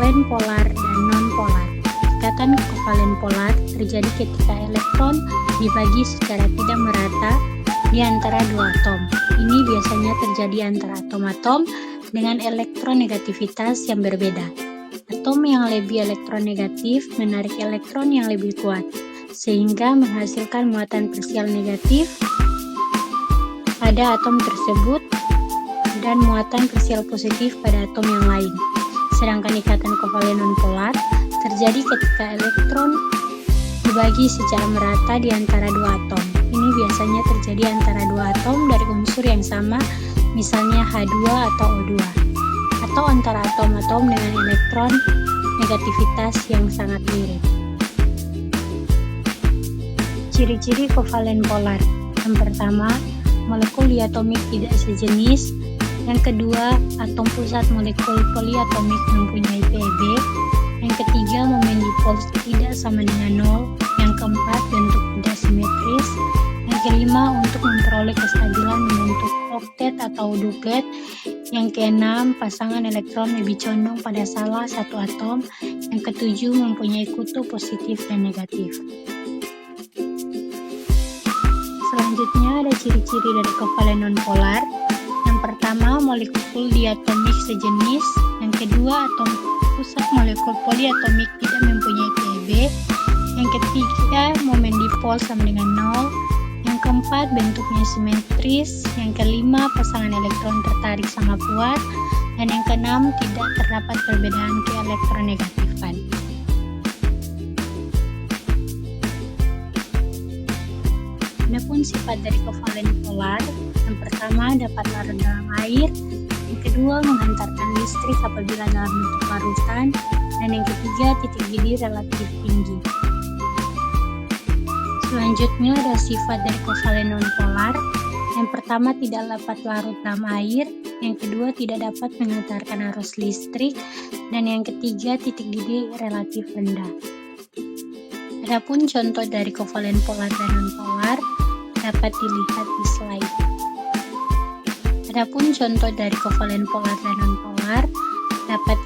kovalen polar dan non-polar. Ikatan kovalen polar terjadi ketika elektron dibagi secara tidak merata di antara dua atom. Ini biasanya terjadi antara atom-atom dengan elektronegativitas yang berbeda. Atom yang lebih elektronegatif menarik elektron yang lebih kuat, sehingga menghasilkan muatan parsial negatif pada atom tersebut dan muatan parsial positif pada atom yang lain. Sedangkan ikatan kovalen nonpolar terjadi ketika elektron dibagi secara merata di antara dua atom. Ini biasanya terjadi antara dua atom dari unsur yang sama, misalnya H2 atau O2, atau antara atom-atom dengan elektron negativitas yang sangat mirip. Ciri-ciri kovalen polar. Yang pertama, molekul diatomik tidak sejenis. Yang kedua, atom pusat molekul poliatomik mempunyai PeB. Yang ketiga, momen dipol tidak sama dengan 0. Yang keempat, bentuk tidak simetris. Yang kelima, untuk memperoleh kestabilan membentuk oktet atau duplet. Yang keenam, pasangan elektron lebih condong pada salah satu atom. Yang ketujuh, mempunyai kutub positif dan negatif. Selanjutnya ada ciri-ciri dari kovalen nonpolar. Yang pertama, molekul diatomik sejenis. Yang kedua, atom pusat molekul poliatomik tidak mempunyai PeB. Yang ketiga, momen dipol sama dengan 0. Yang keempat, bentuknya simetris. Yang kelima, pasangan elektron tertarik sama kuat. Dan yang keenam, tidak terdapat perbedaan keelektronegatifan. Adapun sifat dari kovalen polar, yang pertama dapat larut dalam air, yang kedua menghantarkan listrik apabila dalam bentuk larutan, dan yang ketiga titik didih relatif tinggi. Selanjutnya ada sifat dari kovalen nonpolar. Yang pertama tidak dapat larut dalam air, yang kedua tidak dapat menghantarkan arus listrik, dan yang ketiga titik didih relatif rendah. Adapun contoh dari kovalen polar dan nonpolar dapat dilihat di slide. Adapun contoh dari kovalen polar dan nonpolar dapat